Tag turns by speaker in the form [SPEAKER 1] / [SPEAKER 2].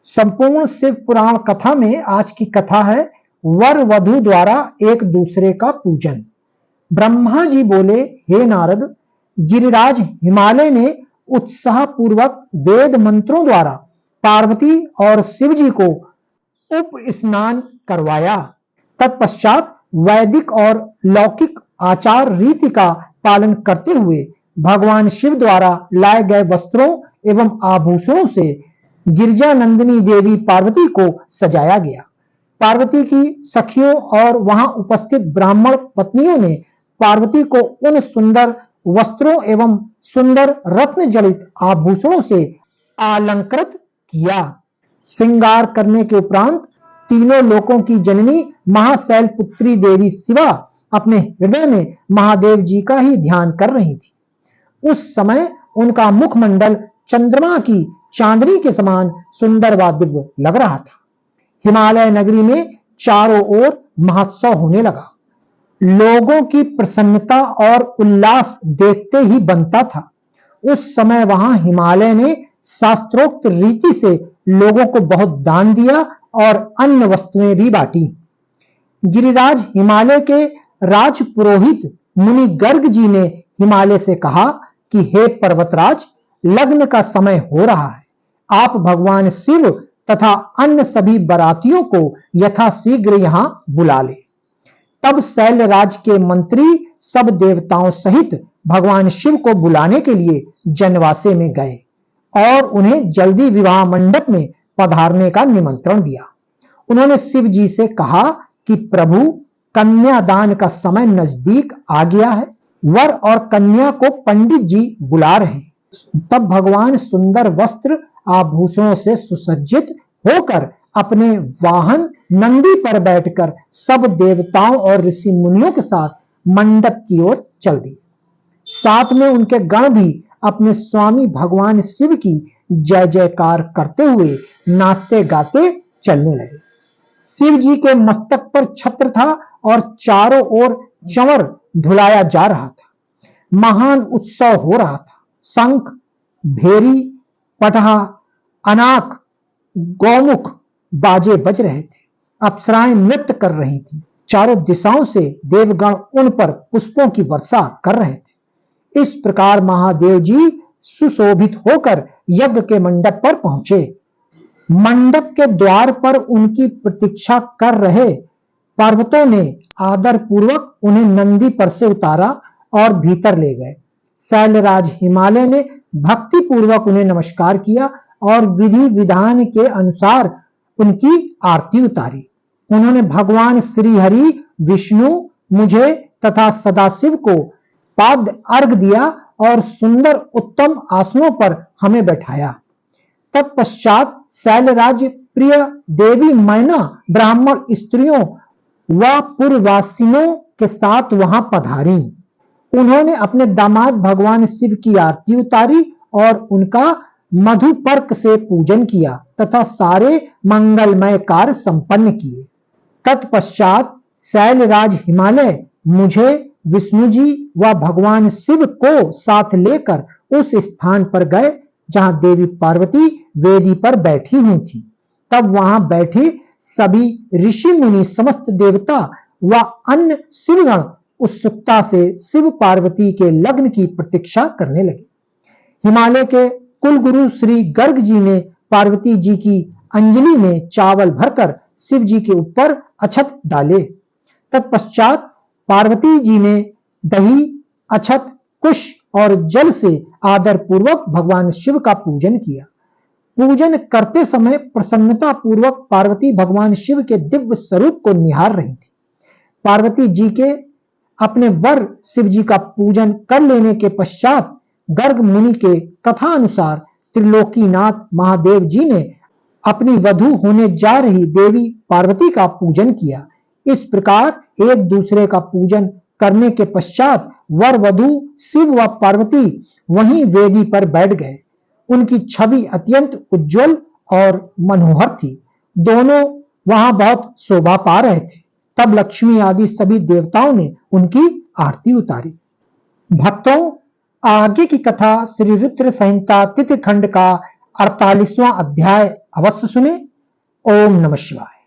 [SPEAKER 1] संपूर्ण शिव पुराण कथा में आज की कथा है वर वधु द्वारा एक दूसरे का पूजन। ब्रह्मा जी बोले, हे नारद, गिरिराज हिमालय ने उत्साह पूर्वक वेद मंत्रों द्वारा पार्वती और शिव जी को उप स्नान करवाया। तत्पश्चात वैदिक और लौकिक आचार रीति का पालन करते हुए भगवान शिव द्वारा लाए गए वस्त्रों एवं आभूषणों से गिरजानंदिनी देवी पार्वती को सजाया गया। पार्वती की सखियों और वहां उपस्थित ब्राह्मण पत्नियों ने पार्वती को उन सुंदर वस्त्रों एवं सुंदर रत्न जड़ित आभूषणों से अलंकृत किया। श्रृंगार करने के उपरांत तीनों लोकों की जननी महाशैल पुत्री देवी शिवा अपने हृदय में महादेव जी का ही ध्यान कर रही थी। उस समय उनका मुखमंडल चंद्रमा की चांदनी के समान सुंदर व दिव्य लग रहा था। हिमालय नगरी में चारों ओर महोत्सव होने लगा। लोगों की प्रसन्नता और उल्लास देखते ही बनता था। उस समय वहां हिमालय ने शास्त्रोक्त रीति से लोगों को बहुत दान दिया और अन्य वस्तुएं भी बांटी। गिरिराज हिमालय के राज पुरोहित मुनि गर्ग जी ने हिमालय से कहा कि हे पर्वतराज, लग्न का समय हो रहा है। आप भगवान शिव तथा अन्य सभी बारातियों को यथाशीघ्र यहां बुला ले। तब शैलराज के मंत्री सब देवताओं सहित भगवान शिव को बुलाने के लिए जनवासे में गए और उन्हें जल्दी विवाह मंडप में पधारने का निमंत्रण दिया। उन्होंने शिव जी से कहा कि प्रभु, कन्यादान का समय नजदीक आ गया है। वर और कन्या को पंडित जी बुला रहे हैं। तब भगवान सुंदर वस्त्र आभूषणों से सुसज्जित होकर अपने वाहन नंदी पर बैठकर सब देवताओं और ऋषि मुनियों के साथ मंडप की ओर चल दिए। साथ में उनके गण भी अपने स्वामी भगवान शिव की जय जयकार करते हुए नाचते गाते चलने लगे। शिव जी के मस्तक पर छत्र था और चारों ओर चंवर धुलाया जा रहा था। महान उत्सव हो रहा था। शंख, भेरी, पटहा, अनाक, गौमुख बाजे बज रहे थे। अप्सराएं नृत्य कर रही थीं। चारों दिशाओं से देवगण उन पर पुष्पों की वर्षा कर रहे थे। इस प्रकार महादेव जी सुशोभित होकर यज्ञ के मंडप पर पहुंचे। मंडप के द्वार पर उनकी प्रतीक्षा कर रहे पर्वतों ने आदर पूर्वक उन्हें नंदी पर से उतारा और भीतर ले गए। शैलराज हिमालय ने भक्ति पूर्वक उन्हें नमस्कार किया और विधि विधान के अनुसार उनकी आरती उतारी। उन्होंने भगवान श्री हरि, विष्णु, मुझे तथा सदाशिव को पाद अर्घ दिया और सुंदर उत्तम आसनों पर हमें बैठाया। तत्पश्चात शैलराज प्रिय देवी मैना ब्राह्मण स्त्रियों व पुरवासिनों के साथ वहां पधारी। उन्होंने अपने दामाद भगवान शिव की आरती उतारी और उनका मधुपर्क से पूजन किया तथा सारे मंगलमय कार्य संपन्न किए। तत्पश्चात शैलराज हिमालय मुझे, विष्णु जी व भगवान शिव को साथ लेकर उस स्थान पर गए जहां देवी पार्वती वेदी पर बैठी हुई थी। तब वहां बैठे सभी ऋषि मुनि, समस्त देवता व अन्य शिवगण उत्सुकता से शिव पार्वती के लग्न की प्रतीक्षा करने लगे। हिमालय के कुलगुरु श्री गर्ग जी ने पार्वती जी की अंजलि में चावल भरकर शिव जी के ऊपर अक्षत डाले। तत्पश्चात पार्वती जी ने दही, अक्षत, कुश और जल से आदर पूर्वक भगवान शिव का पूजन किया। पूजन करते समय प्रसन्नता पूर्वक पार्वती भगवान शिव के दिव्य स्वरूप को निहार रही थी। पार्वती जी के अपने वर शिव जी का पूजन कर लेने के पश्चात गर्ग मुनि के कथा अनुसार त्रिलोकीनाथ महादेव जी ने अपनी वधू होने जा रही देवी पार्वती का पूजन किया। इस प्रकार एक दूसरे का पूजन करने के पश्चात वर वधू शिव व पार्वती वहीं वेदी पर बैठ गए। उनकी छवि अत्यंत उज्जवल और मनोहर थी। दोनों वहां बहुत शोभा पा रहे थे। तब लक्ष्मी आदि सभी देवताओं ने उनकी आरती उतारी। भक्तों, आगे की कथा श्री रुद्र संहिता तिथि खंड का 48वां अध्याय अवश्य सुने। ओम नमः शिवाय।